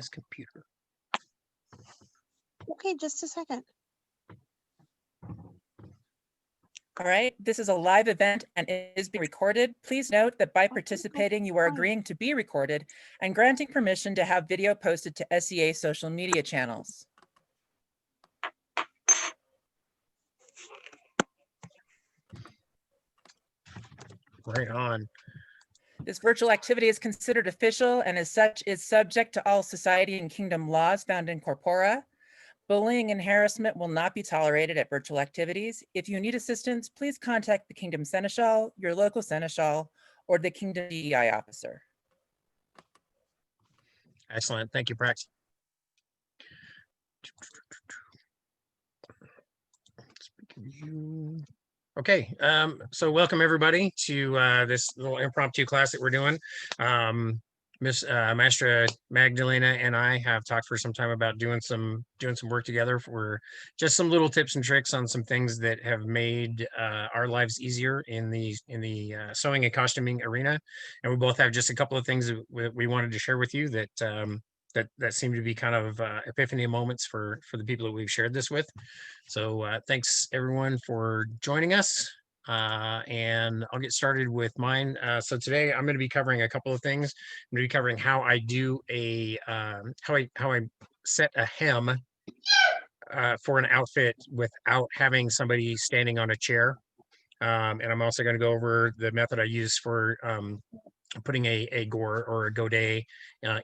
this computer. Okay, just a second. All right, this is a live event and it is being recorded. Please note that by participating, you are agreeing to be recorded and granting permission to have video posted to SEA social media channels. Right on. This virtual activity is considered official and as such is subject to all society and kingdom laws found in corpora. Bullying and harassment will not be tolerated at virtual activities. If you need assistance, please contact the Kingdom Seneschal, your local Seneschal, or the Kingdom DEI officer. Excellent. Thank you, Prax. Okay, so welcome everybody to this little impromptu class that we're doing. Miss Maestra Magdalena and I have talked for some time about doing some work together for just some little tips and tricks on some things that have made our lives easier in the sewing and costuming arena. And we both have just a couple of things that we wanted to share with you that that seem to be kind of epiphany moments for the people that we've shared this with. So thanks everyone for joining us. And I'll get started with mine. So today I'm going to be covering a couple of things. I'm going to be covering how I do a how I set a hem for an outfit without having somebody standing on a chair. And I'm also going to go over the method I use for putting a gore or a godet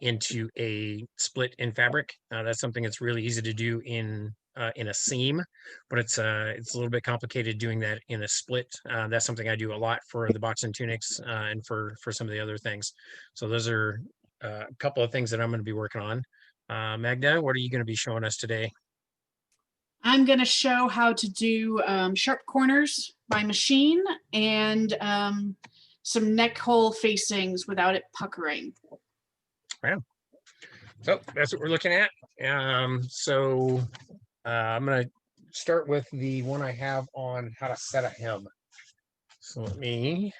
into a split in fabric. That's something that's really easy to do in a seam, but it's a little bit complicated doing that in a split. That's something I do a lot for the box and tunics and for some of the other things. So those are a couple of things that I'm going to be working on. Magda, what are you going to be showing us today? I'm going to show how to do sharp corners by machine and some neck hole facings without it puckering. Yeah. So that's what we're looking at. So I'm going to start with the one I have on how to set a hem. So let me.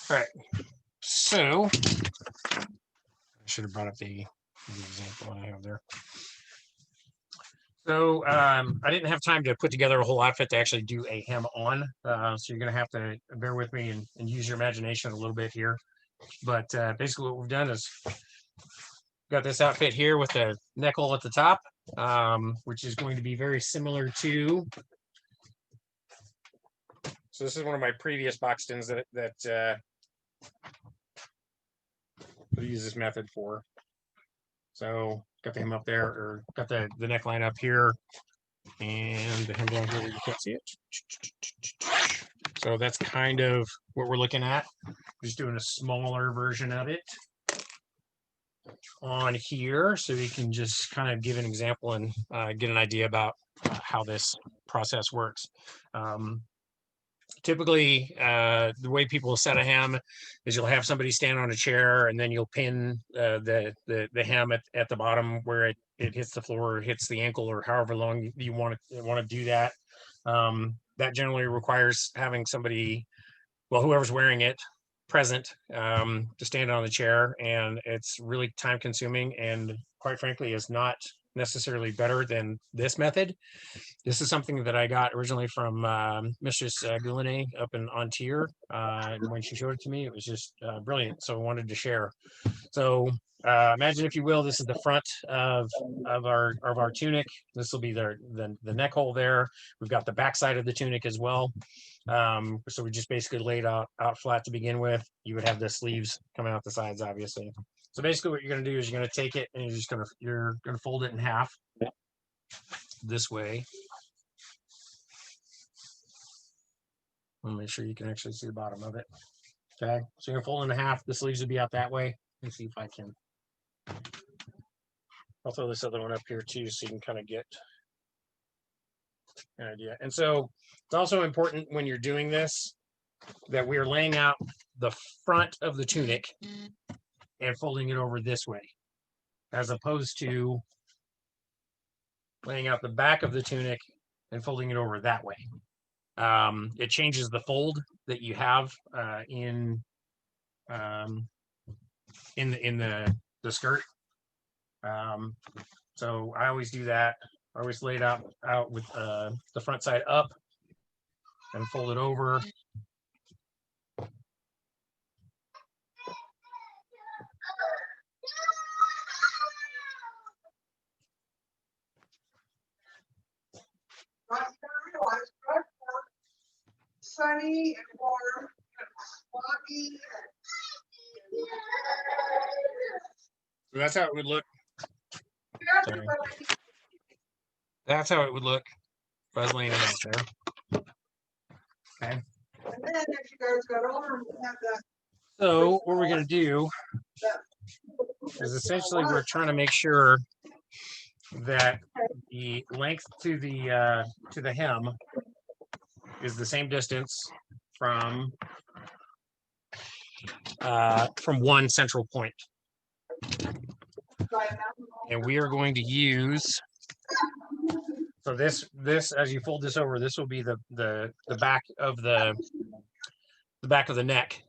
All right. So I should have brought up the example I have there. So I didn't have time to put together a whole outfit to actually do a hem on. So you're going to have to bear with me and use your imagination a little bit here. But basically what we've done is got this outfit here with the neck hole at the top, which is going to be very similar to. So this is one of my previous boxtons that I use this method for. So got the hem up there, or got the neckline up here, and the hem down here where you can't see it. So that's kind of what we're looking at. Just doing a smaller version of it on here, so you can just kind of give an example and get an idea about how this process works. Typically, the way people set a hem is you'll have somebody stand on a chair, and then you'll pin the hem at the bottom where it hits the floor, or hits the ankle, or however long you want to do that. That generally requires having somebody, well, whoever's wearing it, present to stand on the chair, and it's really time consuming, and quite frankly is not necessarily better than this method. This is something that I got originally from Mistress Goulinet up in Antier. When she showed it to me, it was just brilliant. So I wanted to share. So imagine, if you will, this is the front of our tunic. This will be the neck hole there. We've got the back side of the tunic as well. So we just basically laid out flat to begin with. You would have the sleeves coming out the sides, obviously. So basically what you're going to do is you're going to take it and you're going to fold it in half this way. I'll make sure you can actually see the bottom of it. Okay, so you're folding in half. The sleeves would be out that way. Let me see if I can. I'll throw this other one up here too, so you can kind of get an idea. And so it's also important when you're doing this that we are laying out the front of the tunic and folding it over this way, as opposed to laying out the back of the tunic and folding it over that way. It changes the fold that you have in the skirt. So I always do that. I always lay it out with the front side up and fold it over. Sunny and warm, foggy. So that's how it would look. Sorry. That's how it would look if I was laying it out there. Okay. And then as you guys got older, we have that. So what we're gonna do is essentially we're trying to make sure that the length to the hem is the same distance from one central point. And we are going to use, so this as you fold this over, this will be the back of the back of the neck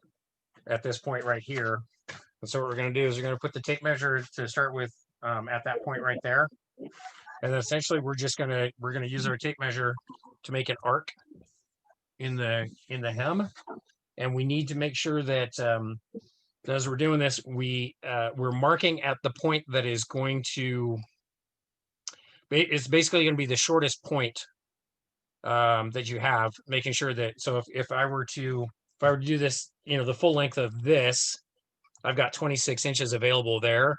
at this point right here. And so what we're going to do is we're going to put the tape measure to start with at that point right there. And then essentially we're going to use our tape measure to make an arc in the hem. And we need to make sure that as we're doing this, we're marking at the point that is going to, it's basically going to be the shortest point that you have, making sure that, so if I were to do this, the full length of this, I've got 26 inches available there.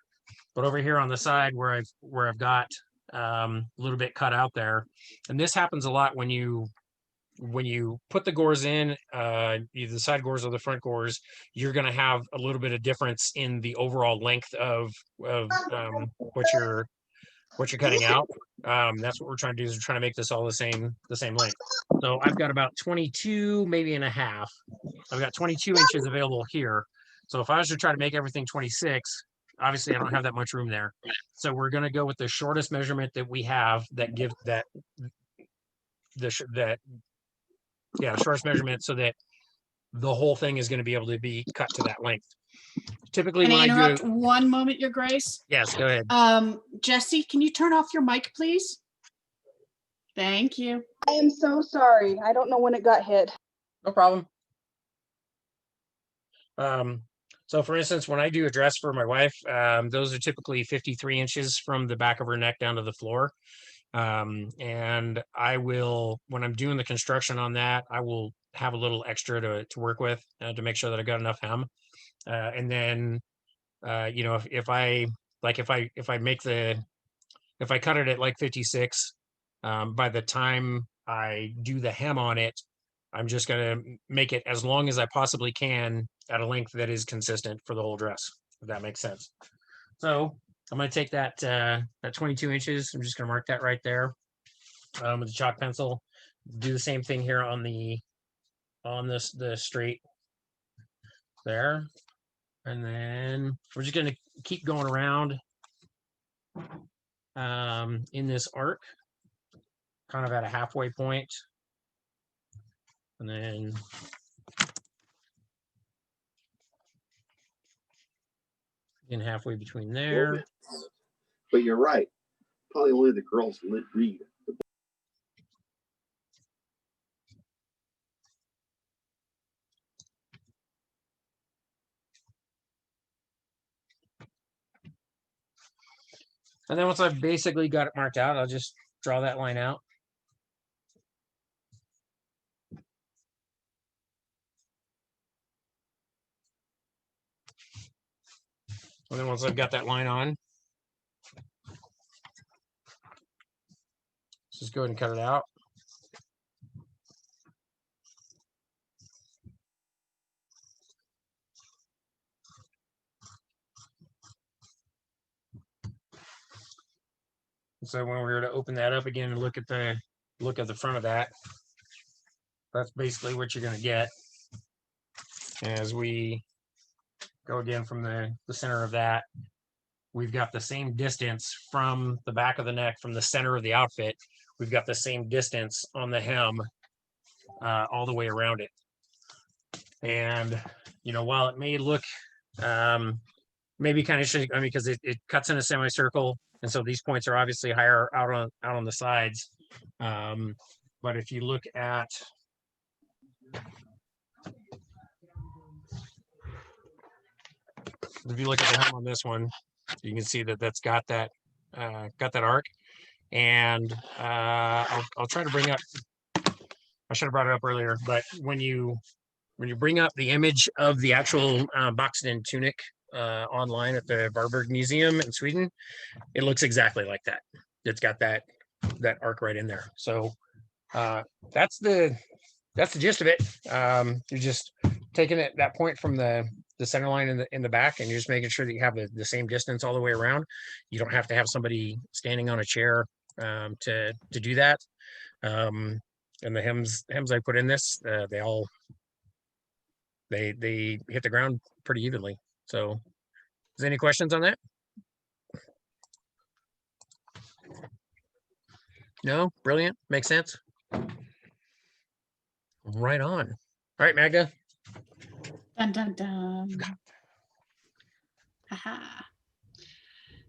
But over here on the side where I've got a little bit cut out there, and this happens a lot when you put the gores in, either the side gores or the front gores, you're going to have a little bit of difference in the overall length of what you're cutting out. That's what we're trying to do, is we're trying to make this all the same length. So I've got about 22, maybe and a half. I've got 22 inches available here. So if I was to try to make everything 26, obviously I don't have that much room there. So we're going to go with the shortest measurement that we have that gives the shortest measurement, so that the whole thing is going to be able to be cut to that length. Typically, Can I when interrupt one moment, Your Grace? Yes, go ahead. Jesse, can you turn off your mic, please? Thank you. I am so sorry. I don't know when it got hit. No problem. So for instance, when I do a dress for my wife, those are typically 53 inches from the back of her neck down to the floor. And I will, when I'm doing the construction on that, I will have a little extra to work with to make sure that I got enough hem. And then, if I cut it at like 56, by the time I do the hem on it, I'm just going to make it as long as I possibly can at a length that is consistent for the whole dress, if that makes sense. So I'm going to take that 22 inches. I'm just going to mark that right there with the chalk pencil. Do the same thing here on the straight there. And then we're just going to keep going around in this arc, kind of at a halfway point. And then again, halfway between there. But you're right. Probably only the girls read. And then once I've basically got it marked out, I'll just draw that line out. And then once I've got that line on, just go ahead and cut it out. So when we were to open that up again and look at the front of that, that's basically what you're going to get as we go again from the center of that. we've got the same distance from the back of the neck, from the center of the outfit. We've got the same distance on the hem all the way around it. And, you know, while it may look maybe kind of, I mean, because it cuts in a semicircle. And so these points are obviously higher out on the sides. But if you look at, the hem on this one, you can see that that's got that arc. And I'll try to bring up, I should have brought it up earlier, but when you bring up the image of the actual boxed in tunic online at the Varberg Museum in Sweden, it looks exactly like that. It's got that arc right in there. So that's the gist of it. You're just taking that point from the center line in the back, and you're just making sure that you have the same distance all the way around. You don't have to have somebody standing on a chair to do that. And the hems I put in this, they hit the ground pretty evenly. So, is there any questions on that? No? Brilliant. Makes sense. Right on. All right, Magda. Dun, dun, dun. Haha.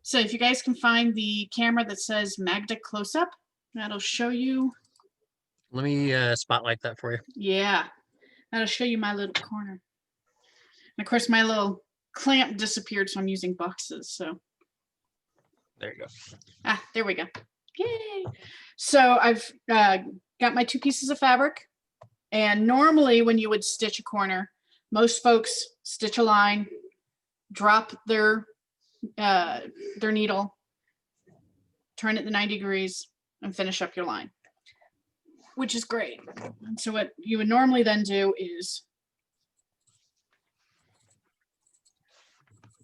So if you guys can find the camera that says Magda close up, that'll show you. Let me spotlight that for you. Yeah, that'll show you my little corner. And of course, my little clamp disappeared, so I'm using boxes. So There you go. there we go. Yay! So I've got my 2 pieces of fabric, and normally when you would stitch a corner, most folks stitch a line, drop their needle, turn it to 90 degrees, and finish up your line, which is great. And so what you would normally then do is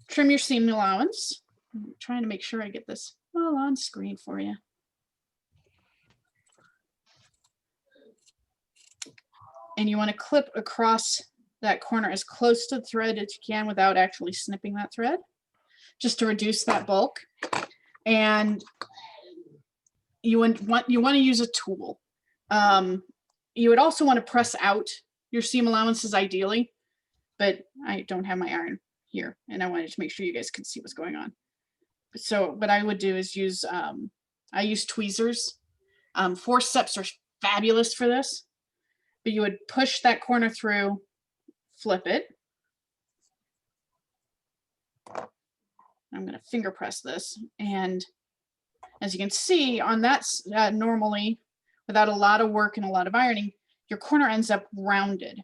trim your seam allowance. I'm trying to make sure I get this all on screen for you. And you want to clip across that corner as close to the thread as you can without actually snipping that thread, just to reduce that bulk. And you want to use a tool. You would also want to press out your seam allowances ideally, but I don't have my iron here, and I wanted to make sure you guys could see what's going on. So what I would do is use, I use tweezers. Forceps are fabulous for this, but you would push that corner through, flip it. I'm going to finger press this, and as you can see on that, normally without a lot of work and a lot of ironing, your corner ends up rounded.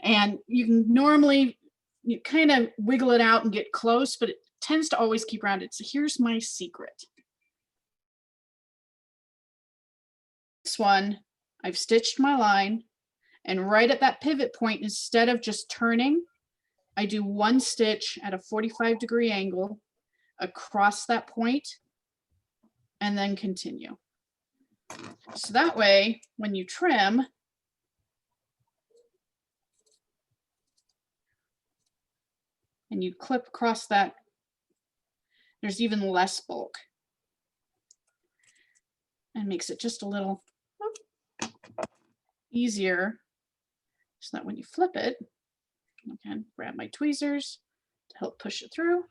And you can normally kind of wiggle it out and get close, but it tends to always keep rounded. So here's my secret. This one, I've stitched my line, and right at that pivot point, instead of just turning, I do 1 stitch at a 45-degree angle across that point, and then continue. So that way, when you trim, and you clip across that, there's even less bulk. And makes it just a little easier, so that when you flip it, I can grab my tweezers to help push it through.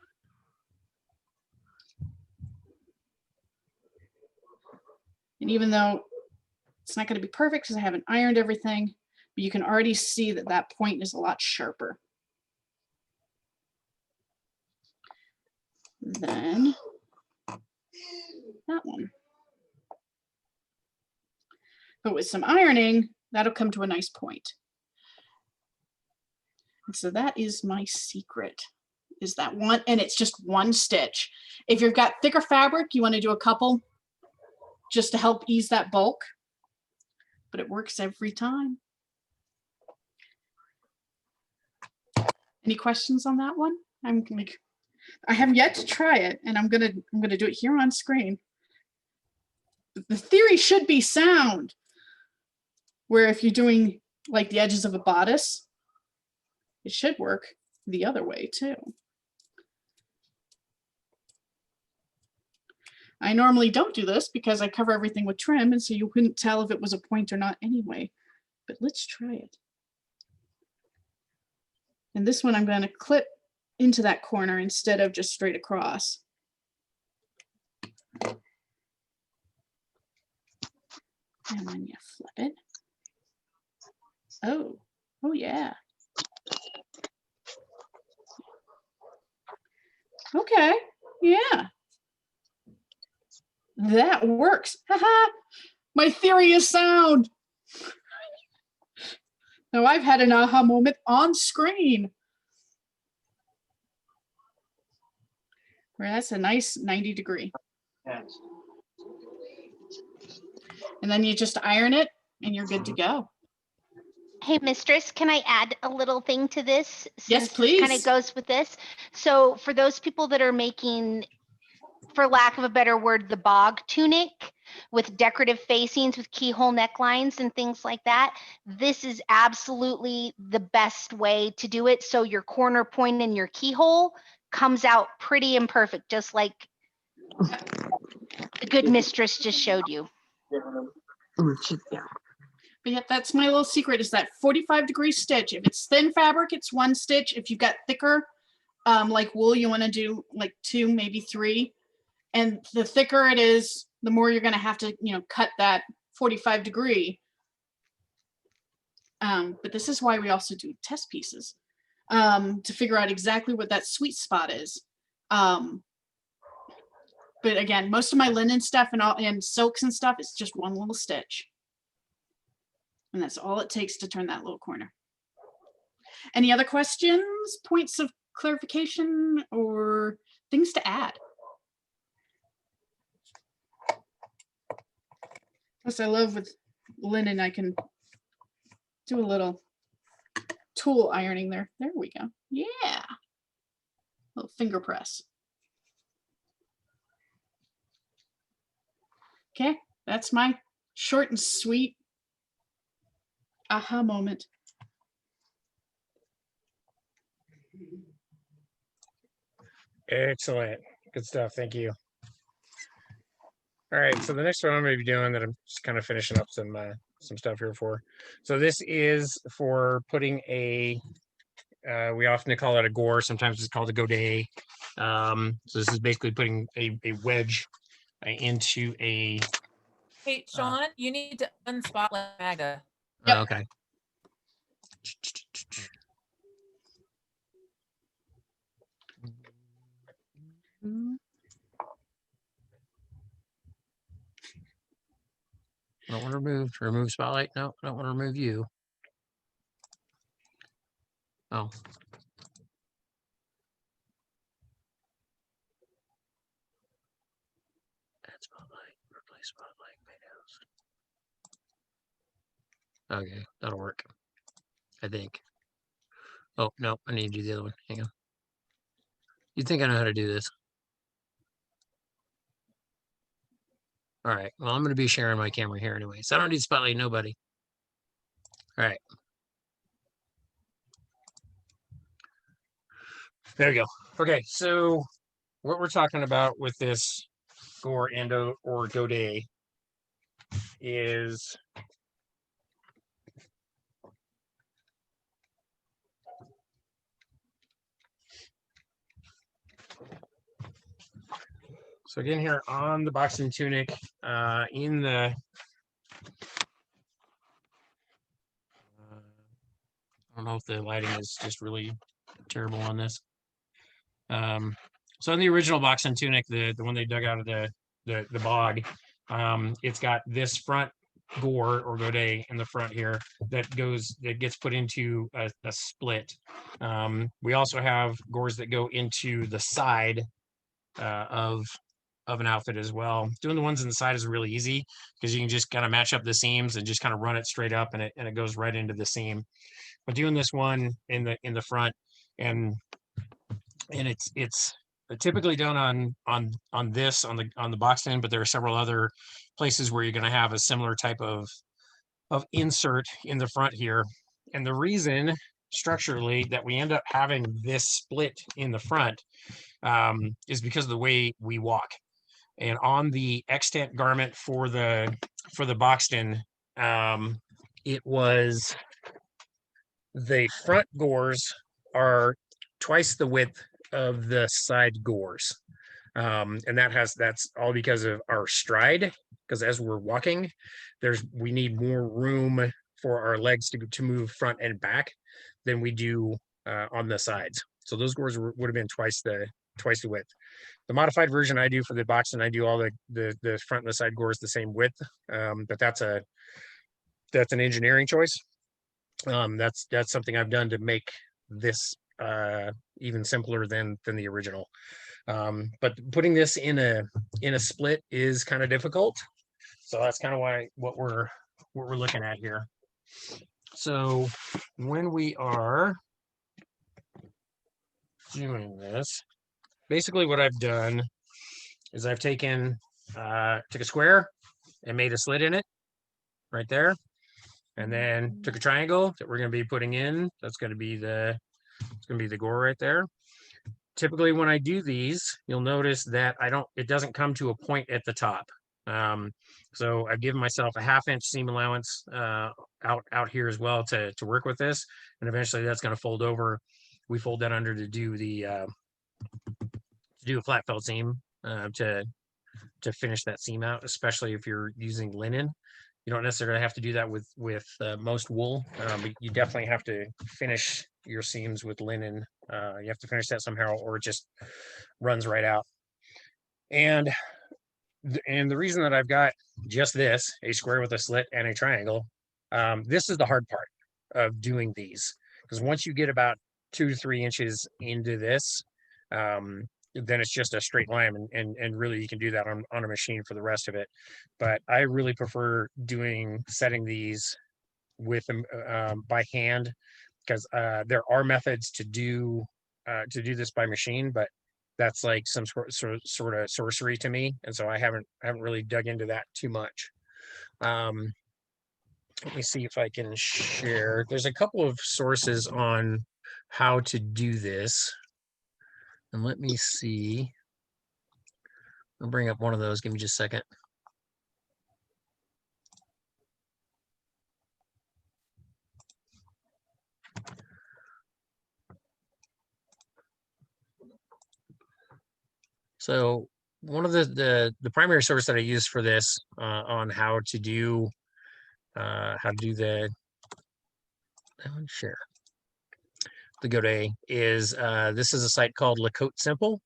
And even though it's not going to be perfect because I haven't ironed everything, but you can already see that that point is a lot sharper. Then that one. But with some ironing, that'll come to a nice point. And so that is my secret, is that one, and it's just 1 stitch. If you've got thicker fabric, you want to do a couple just to help ease that bulk, but it works every time. Any questions on that one? I have yet to try it, and I'm gonna do it here on screen. The theory should be sound, where if you're doing like the edges of a bodice, it should work the other way too. I normally don't do this because I cover everything with trim, and so you couldn't tell if it was a point or not anyway. But let's try it. And this one I'm going to clip into that corner instead of just straight across. And then you flip it. Oh, oh yeah. Okay, yeah. That works. Haha. My theory is sound. Now I've had an aha moment on screen. Where that's a nice 90 degree. And then you just iron it and you're good to go. Hey, mistress, can I add a little thing to this? Yes, Kind please. of goes with this. So for those people that are making, for lack of a better word, the bog tunic with decorative facings with keyhole necklines and things like that, this is absolutely the best way to do it. So your corner point in your keyhole comes out pretty and perfect, just like the good mistress just showed you. But yeah, that's my little secret, is that 45-degree stitch. If it's thin fabric, it's 1 stitch. If you've got thicker, like wool, you want to do like 2, maybe 3. And the thicker it is, the more you're going to have to, cut that 45-degree. But this is why we also do test pieces, to figure out exactly what that sweet spot is. But again, most of my linen stuff and silks and stuff, it's just 1 little stitch. And that's all it takes to turn that little corner. Any other questions, points of clarification, or things to add? Plus, I love with linen, I can do a little tool ironing there. There we go. Yeah. Little finger press. Okay, that's my short and sweet aha moment. Excellent. Good stuff. Thank you. All right. So the next one I'm going to be doing that I'm just kind of finishing up some stuff here for. So this is for putting a, we often call it a gore. Sometimes it's called a godet. So this is basically putting a wedge into a. Hey, Sean, you need to unspotlight Magda. Yep. Okay. I don't want to remove spotlight. No, I don't want to remove you. Oh. Add spotlight, replace spotlight, videos. Okay, that'll work. I think. Oh, no, I need to do the other one. Hang on. You think I know how to do this? All right. Well, I'm going to be sharing my camera here anyway, so I don't need spotlight nobody. All right. There you go. Okay, so what we're talking about with this gore and or godet is so again here on the boxing tunic, in the I don't know if the lighting is just really terrible on this. So in the original boxing tunic, the one they dug out of the bog, it's got this front gore or godet in the front here that gets put into a split. We also have gores that go into the side of an outfit as well. Doing the ones in the side is really easy because you can just kind of match up the seams and just kind of run it straight up, and it goes right into the seam. But doing this one in the front, and it's typically done on the box end, but there are several other places where you're going to have a similar type of insert in the front here. And the reason structurally that we end up having this split in the front is because of the way we walk. And on the extant garment for the boxton, it was the front gores are twice the width of the side gores. And that's all because of our stride, because as we're walking, we need more room for our legs to move front and back than we do on the sides. So those gores would have been twice the width. The modified version I do for the box, and I do all the front and the side gores the same width, but that's an engineering choice. That's something I've done to make this even simpler than the original. But putting this in a split is kind of difficult. So that's kind of what we're looking at here. So when we are doing this, basically what I've done is I've took a square and made a slit in it right there. And then took a triangle that we're going to be putting in. That's going to be the gore right there. Typically when I do these, you'll notice that it doesn't come to a point at the top. So I've given myself a 1/2 inch seam allowance out here as well to work with this. And eventually that's going to fold over. We fold that under to do a flat felt seam to finish that seam out, especially if you're using linen. You don't necessarily have to do that with most wool, but you definitely have to finish your seams with linen. You have to finish that somehow, or it just runs right out. And the reason that I've got just this, a square with a slit and a triangle, this is the hard part of doing these, because once you get about 2 to 3 inches into this, then it's just a straight line, and really you can do that on a machine for the rest of it. But I really prefer setting these with by hand, because there are methods to do this by machine, but that's like some sort of sorcery to me, and so I haven't really dug into that too much. Let me see if I can share. There's a couple of sources on how to do this. And let me see. I'll bring up one of those. Give me just a second. So one of the primary source that I use for this on how to do the share the Godet is this is a site called Lacote Simple.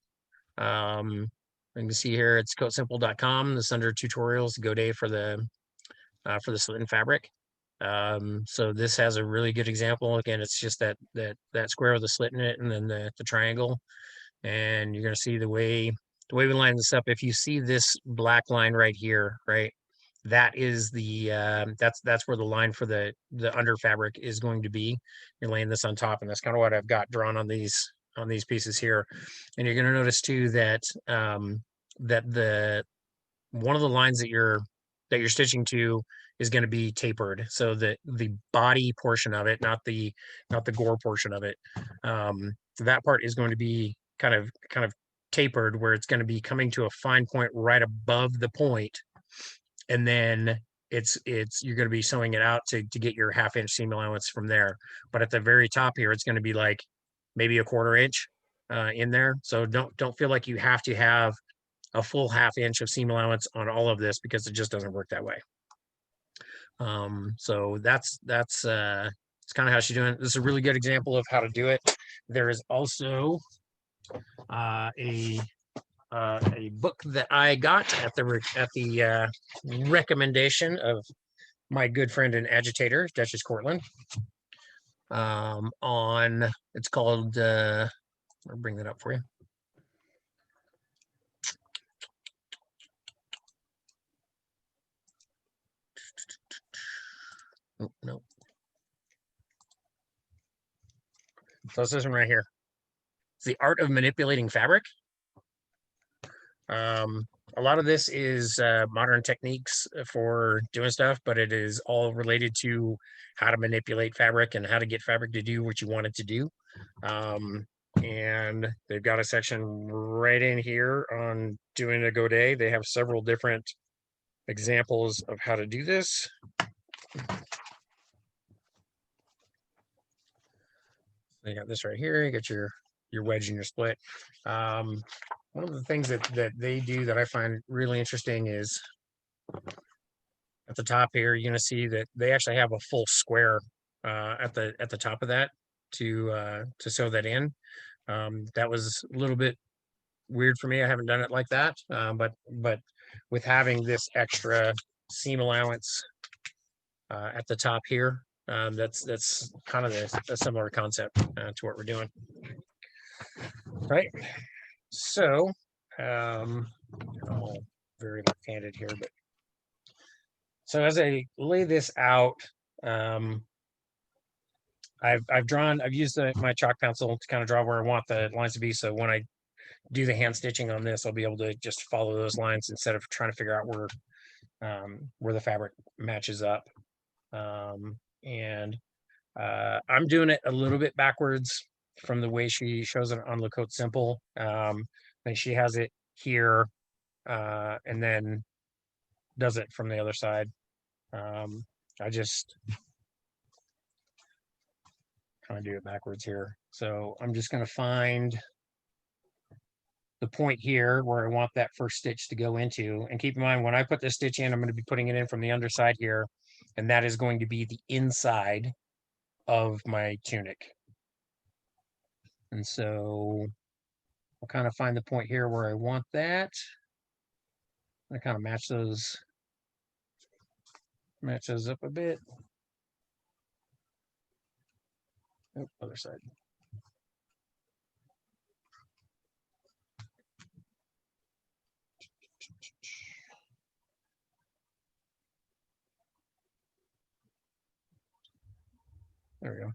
You can see here it's cotesimple.com. This under tutorials, Godet for the slit and fabric. So this has a really good example. Again, it's just that square with a slit in it, and then the triangle. And you're going to see the way we line this up. If you see this black line right here, right, that is that's where the line for the under fabric is going to be. You're laying this on top, and that's kind of what I've got drawn on these pieces here. And you're going to notice too that that one of the lines that you're stitching to is going to be tapered, so that the body portion of it, not the gore portion of it, that part is going to be kind of tapered, where it's going to be coming to a fine point right above the point, and then you're going to be sewing it out to get your 1/2 inch seam allowance from there. But at the very top here, it's going to be like maybe a 1/4 inch in there. So don't feel like you have to have a full 1/2 inch of seam allowance on all of this, because it just doesn't work that way. So that's it's kind of how she's doing it. This is a really good example of how to do it. There is also a book that I got at the recommendation of my good friend and agitator, Duchess Cortland. It's called I'll bring that up for you. Oh, no. So it's this one right here. It's The Art of Manipulating Fabric. A lot of this is modern techniques for doing stuff, but it is all related to how to manipulate fabric and how to get fabric to do what you want it to do. And they've got a section right in here on doing a godet. They have several different examples of how to do this. You got this right here. You got your wedge and your split. One of the things that they do that I find really interesting is at the top here, you're gonna see that they actually have a full square at the top of that to sew that in. That was a little bit weird for me. I haven't done it like that, but with having this extra seam allowance at the top here, that's kind of a similar concept to what we're doing. Right. So, I'm all very left-handed here, but so as I lay this out, I've used my chalk pencil to kind of draw where I want the lines to be. So when I do the hand stitching on this, I'll be able to just follow those lines instead of trying to figure out where the fabric matches up. And I'm doing it a little bit backwards from the way she shows it on Lacote Simple. And she has it here and then does it from the other side. I just kind of do it backwards here. So I'm just going to find the point here where I want that first stitch to go into. And keep in mind, when I put this stitch in, I'm going to be putting it in from the underside here. And that is going to be the inside of my tunic. And so I'll kind of find the point here where I want that. I kind of match those up a bit. Oh, other side. There we go.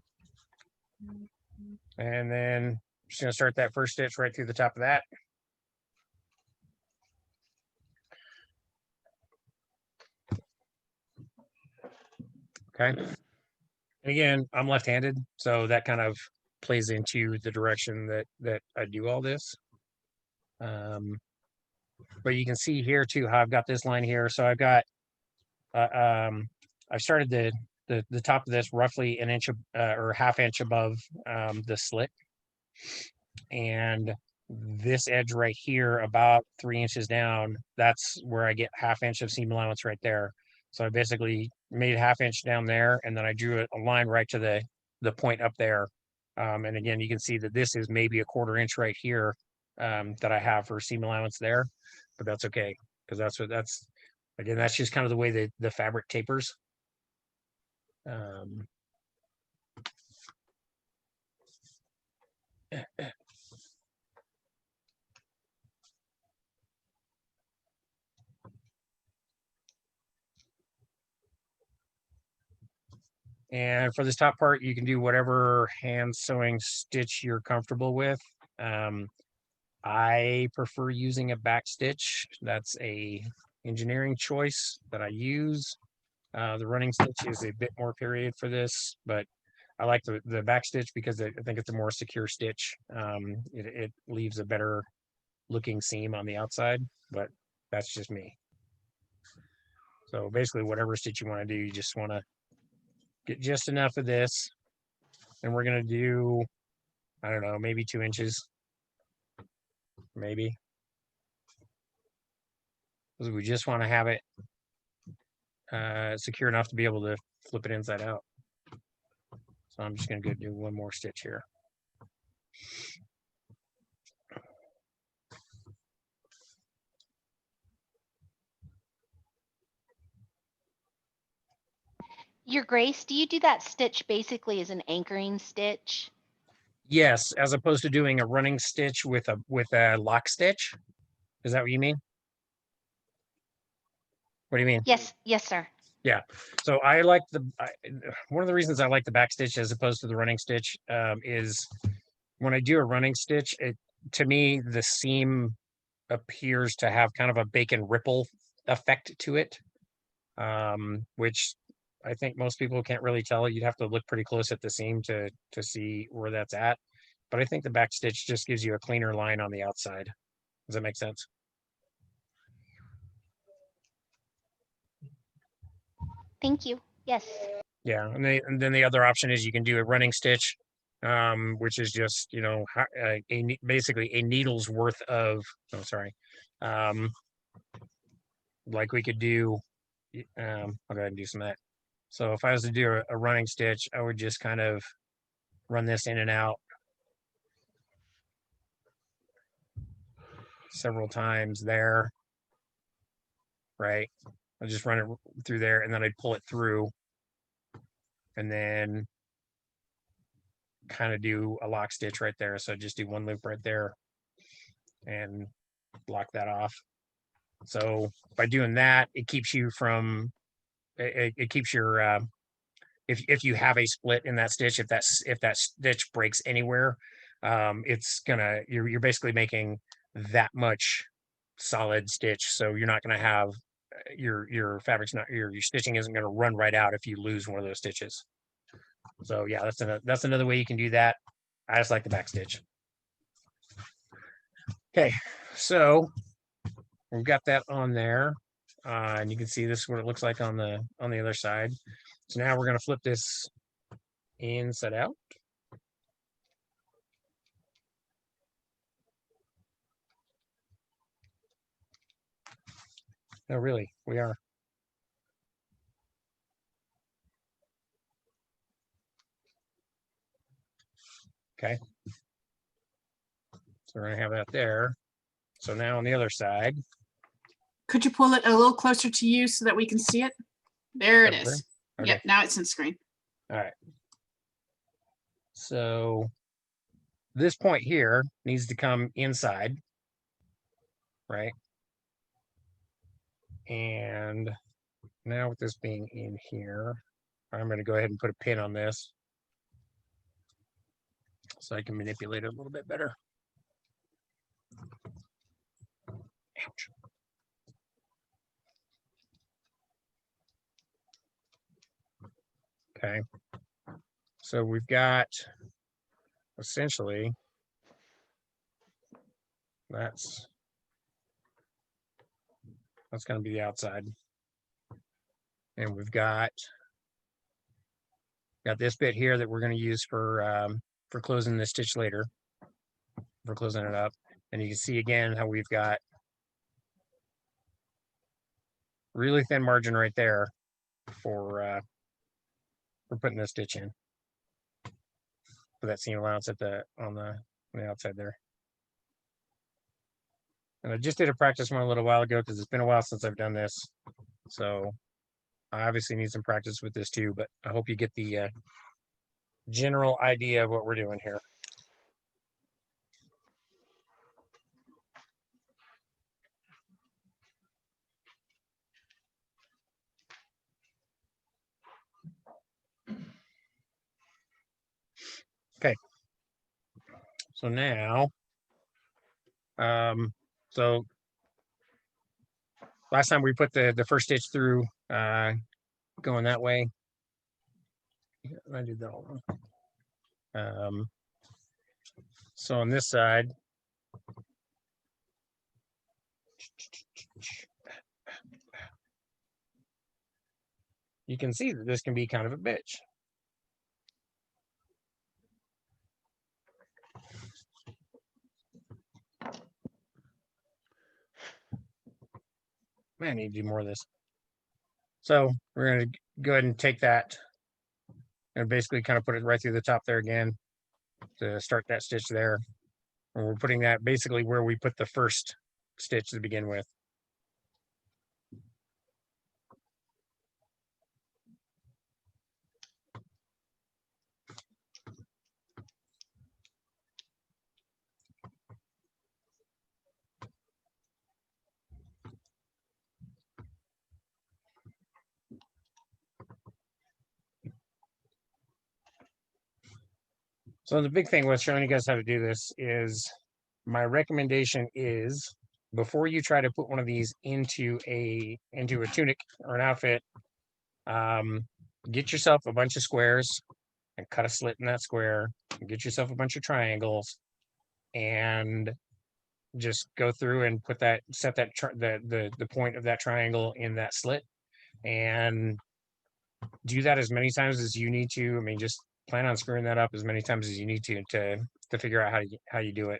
And then I'm just going to start that first stitch right through the top of that. Okay. And again, I'm left-handed, so that kind of plays into the direction that I do all this. But you can see here too how I've got this line here. So I've got I've started the top of this roughly an inch or half inch above the slit, and this edge right here about 3 inches down, that's where I get half inch of seam allowance right there. So I basically made half inch down there, and then I drew a line right to the point up there. And again, you can see that this is maybe a 1/4 inch right here that I have for seam allowance there, but that's okay because that's again, that's just kind of the way the fabric tapers. And for this top part, you can do whatever hand sewing stitch you're comfortable with. I prefer using a back stitch. That's a engineering choice that I use. The running stitch is a bit more period for this, but I like the back stitch because I think it's a more secure stitch. It leaves a better looking seam on the outside, but that's just me. So basically whatever stitch you want to do, you just want to get just enough of this. And we're going to do, I don't know, maybe 2 inches. Maybe. Because we just want to have it secure enough to be able to flip it inside out. So I'm just going to go do one more stitch here. Your Grace, do you do that stitch basically as an anchoring stitch? Yes, as opposed to doing a running stitch with a lock stitch. Is that what you mean? What do you mean? Yes, yes, sir. Yeah. So I like one of the reasons I like the back stitch as opposed to the running stitch is when I do a running stitch, to me the seam appears to have kind of a bacon ripple effect to it, which I think most people can't really tell. You'd have to look pretty close at the seam to see where that's at. but I think the back stitch just gives you a cleaner line on the outside. Does that make sense? Thank you. Yes. Yeah, and then the other option is you can do a running stitch, which is just, you know, basically a needle's worth of, oh, sorry. Like we could do, I'll go ahead and do some of that. So if I was to do a running stitch, I would just kind of run this in and out several times there, right? I'll just run it through there and then I'd pull it through and then kind of do a lock stitch right there. So just do one loop right there and block that off. So by doing that, it keeps you from, it keeps your, if you have a split in that stitch, if that stitch breaks anywhere, it's gonna, you're basically making that much solid stitch. So you're not gonna have your fabric's not, your stitching isn't gonna run right out if you lose one of those stitches. So yeah, that's another way you can do that. I just like the back stitch. Okay, so we've got that on there, and you can see this is what it looks like on the other side. So now we're going to flip this inside out. No, really, we are. Okay. So we're going to have that there. So now on the other side. Could you pull it a little closer to you so that we can see it? There it Up is. there? Yep, Okay. now it's in screen. All right. So this point here needs to come inside, right? And now with this being in here, I'm going to go ahead and put a pin on this so I can manipulate it a little bit better. Ouch. Okay. So we've got essentially that's going to be the outside. And we've got this bit here that we're going to use for closing the stitch later, for closing it up. And you can see again how we've got really thin margin right there for putting the stitch in for that seam allowance at on the outside there. And I just did a practice one a little while ago because it's been a while since I've done this. So I obviously need some practice with this too, but I hope you get the general idea of what we're doing here. Okay. So now, so last time we put the first stitch through, going that way. I did that all wrong. So on this side, you can see that this can be kind of a bitch. Man, I need to do more of this. So we're going to go ahead and take that and basically kind of put it right through the top there again to start that stitch there. And we're putting that basically where we put the first stitch to begin with. So the big thing with showing you guys how to do this is my recommendation is before you try to put one of these into a tunic or an outfit, get yourself a bunch of squares and cut a slit in that square get yourself a bunch of triangles, and just go through and put that, set that the point of that triangle in that slit, and do that as many times as you need to. I mean, just plan on screwing that up as many times as you need to figure out how you do it.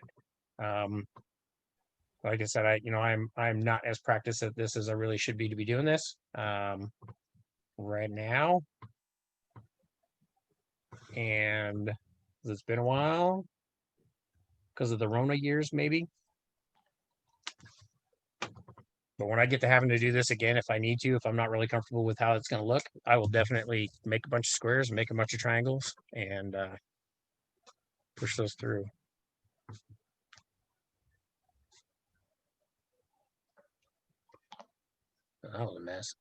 Like I said, I'm not as practiced at this as I really should be to be doing this right now, and it's been a while because of the Rona years, maybe. But when I get to having to do this again, if I need to, if I'm not really comfortable with how it's going to look, I will definitely make a bunch of squares, make a bunch of triangles, and push those through. That was a mess.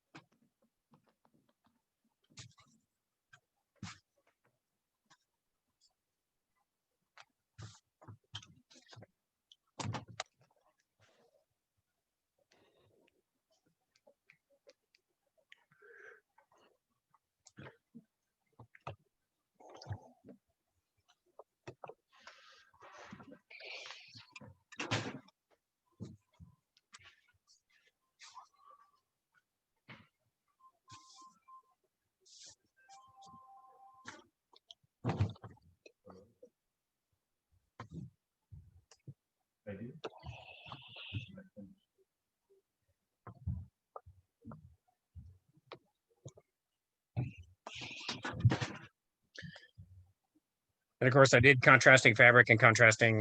And of course, I did contrasting fabric and contrasting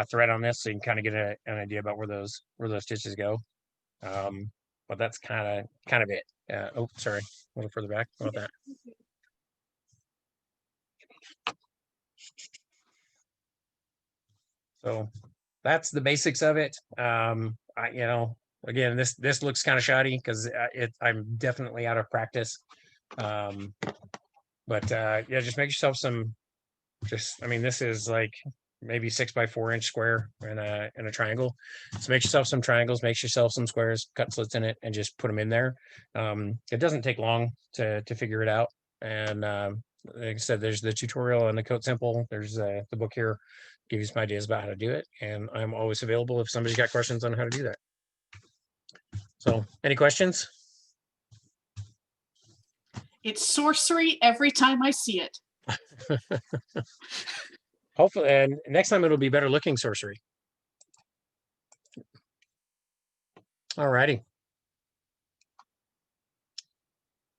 thread on this, so you can kind of get an idea about where those stitches go. But that's kind of it. Oh, sorry, a little further back. How about that? So that's the basics of it. Again, this looks kind of shoddy because I'm definitely out of practice. But yeah, just make yourself some. I mean, this is like maybe 6x4 inch square in a triangle. So make yourself some triangles, make yourself some squares, cut slits in it, and just put them in there. It doesn't take long to figure it out. And like I said, there's the tutorial on the Code Simple. There's the book here, give you some ideas about how to do it. And I'm always available if somebody's got questions on how to do that. So any questions? It's sorcery every time I see it. Hopefully, and next time it'll be better looking sorcery. All righty.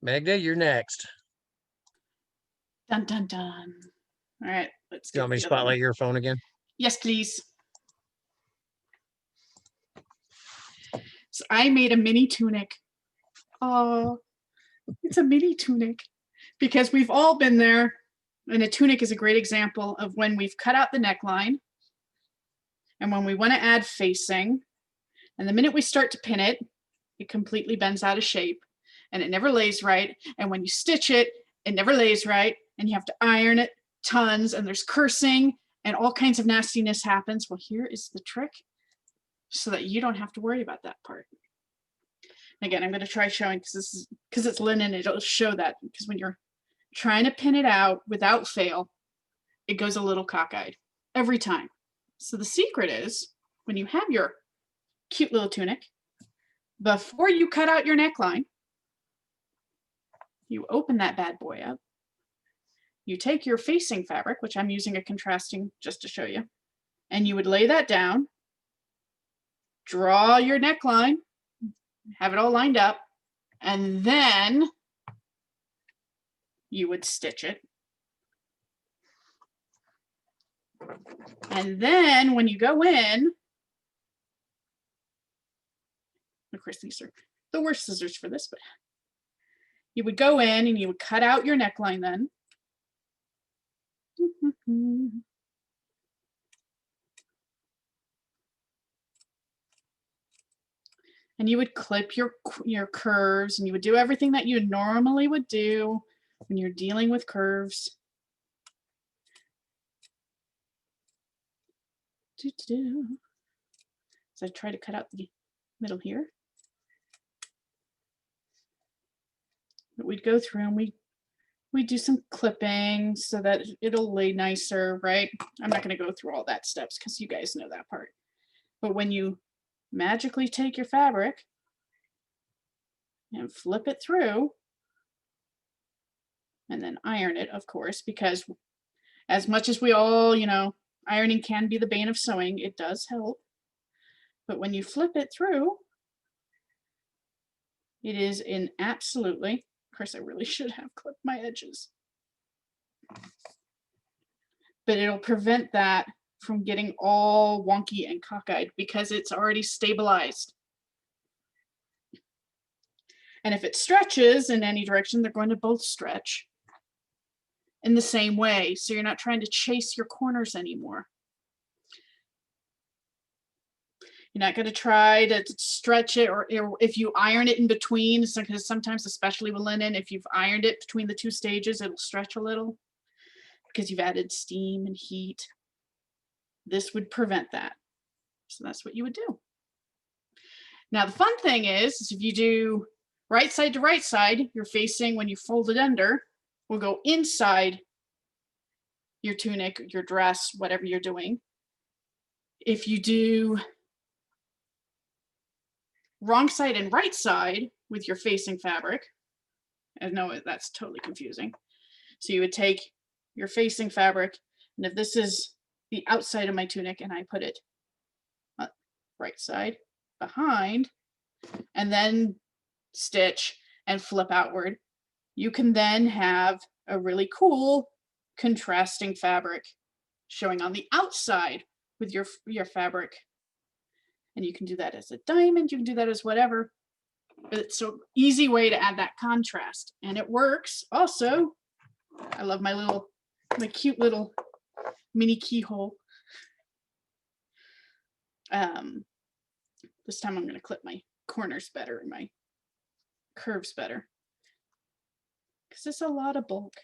Magda, you're next. Dun, dun, dun. All right, let's You get want me to the other one. spotlight your phone again? Yes, please. So I made a mini tunic. Oh, it's a mini tunic because we've all been there. And a tunic is a great example of when we've cut out the neckline and when we want to add facing. And the minute we start to pin it, it completely bends out of shape and it never lays right. And when you stitch it, it never lays right. And you have to iron it tons and there's cursing and all kinds of nastiness happens. Well, here is the trick so that you don't have to worry about that part. Again, I'm going to try showing because it's linen, it'll show that because when you're trying to pin it out without fail, it goes a little cockeyed every time. So the secret is when you have your cute little tunic, before you cut out your neckline, you open that bad boy up. You take your facing fabric, which I'm using a contrasting just to show you, and you would lay that down, draw your neckline, have it all lined up, and then you would stitch it. And then when you go in, of course, these are the worst scissors for this, but you would go in and you would cut out your neckline then. And you would clip your curves and you would do everything that you normally would do when you're dealing with curves. So I try to cut out the middle here. But we'd go through and we we do some clipping so that it'll lay nicer, right? I'm not going to go through all that steps because you guys know that part. But when you magically take your fabric and flip it through, and then iron it, of course, because as much as we all, you know, ironing can be the bane of sewing, it does help. But when you flip it through, it is in absolutely, of course, I really should have clipped my edges, but it'll prevent that from getting all wonky and cockeyed because it's already stabilized. And if it stretches in any direction, they're going to both stretch in the same way. So you're not trying to chase your corners anymore. You're not going to try to stretch it, or if you iron it in between, because sometimes, especially with linen, if you've ironed it between the two stages, it'll stretch a little because you've added steam and heat. This would prevent that. So that's what you would do. Now, the fun thing is if you do right side to right side, you're facing, when you fold it under, will go inside your tunic, your dress, whatever you're doing. If you do wrong side and right side with your facing fabric, I know that's totally confusing. So you would take your facing fabric, and if this is the outside of my tunic and I put it right side behind, and then stitch and flip outward, you can then have a really cool contrasting fabric showing on the outside with your fabric. And you can do that as a diamond, you can do that as whatever, but it's an easy way to add that contrast, and it works. Also, I love my cute little mini keyhole. This time I'm going to clip my corners better and my curves better, because it's a lot of bulk.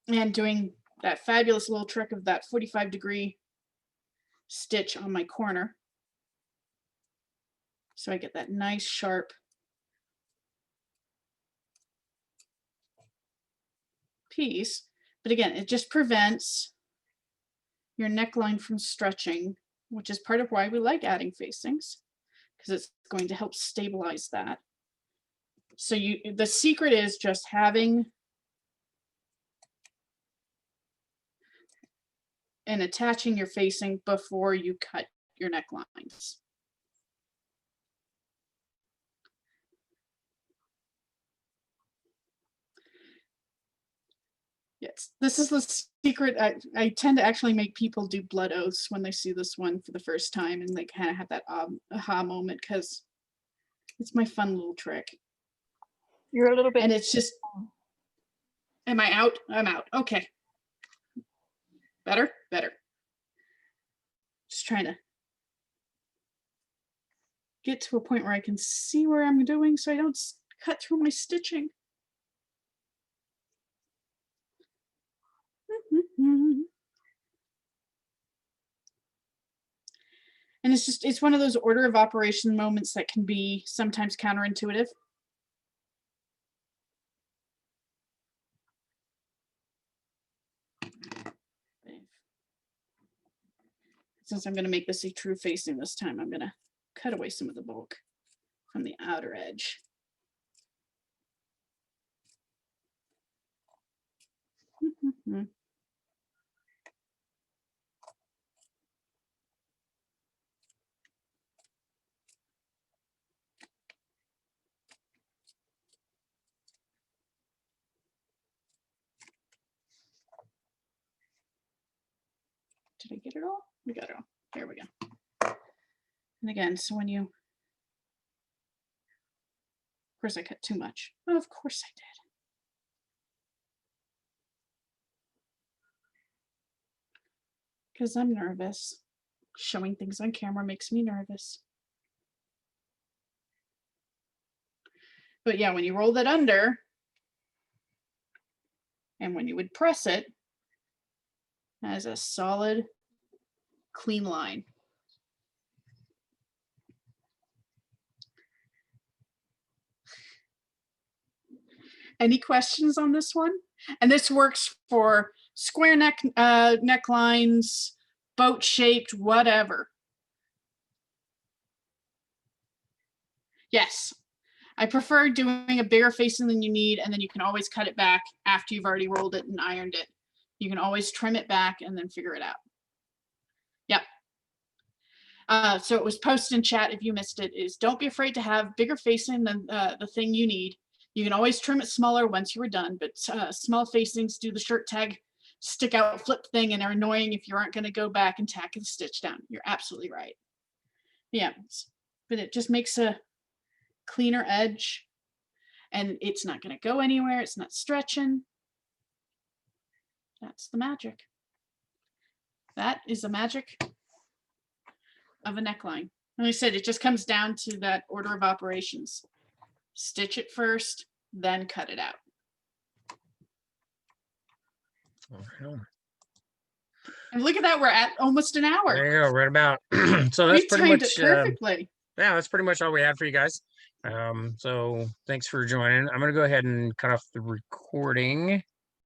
And doing that fabulous little trick of that 45-degree stitch on my corner, so I get that nice sharp piece. But again, it just prevents your neckline from stretching, which is part of why we like adding facings, because it's going to help stabilize that. So the secret is just having and attaching your facing before you cut your necklines. Yes, this is the secret. I tend to actually make people do blood oaths when they see this one for the first time, and they kind of have that aha moment, because it's my fun little trick. You're a little bit. And it's just, am I out? I'm out. Okay. Better? Better. Just trying to get to a point where I can see where I'm doing so I don't cut through my stitching. And it's one of those order of operation moments that can be sometimes counterintuitive. Since I'm going to make this a true facing this time, I'm going to cut away some of the bulk from the outer edge. Did I get it all? We got it all. There we go. And again, so when you, of course I cut too much. Oh, of course I did. Because I'm nervous. Showing things on camera makes me nervous. But yeah, when you roll that under, and when you would press it, as a solid, clean line. Any questions on this one? And this works for square necklines, boat shaped, whatever. Yes, I prefer doing a bigger facing than you need, and then you can always cut it back after you've already rolled it and ironed it. You can always trim it back and then figure it out. Yep. So it was posted in chat if you missed it, is don't be afraid to have bigger facing than the thing you need. You can always trim it smaller once you were done, but small facings do the shirt tag stick out flip thing and are annoying if you aren't going to go back and tack the stitch down. You're absolutely right. Yeah, but it just makes a cleaner edge and it's not going to go anywhere. It's not stretching. That's the magic. That is the magic of a neckline. Like I said, it just comes down to that order of operations. Stitch it first, then cut it out. Oh, And look at that, we're at almost an hour. there you go, right about. So We that's pretty timed much it perfectly. yeah, that's pretty much all we had for you guys. So thanks for joining. I'm gonna go ahead and cut off the recording.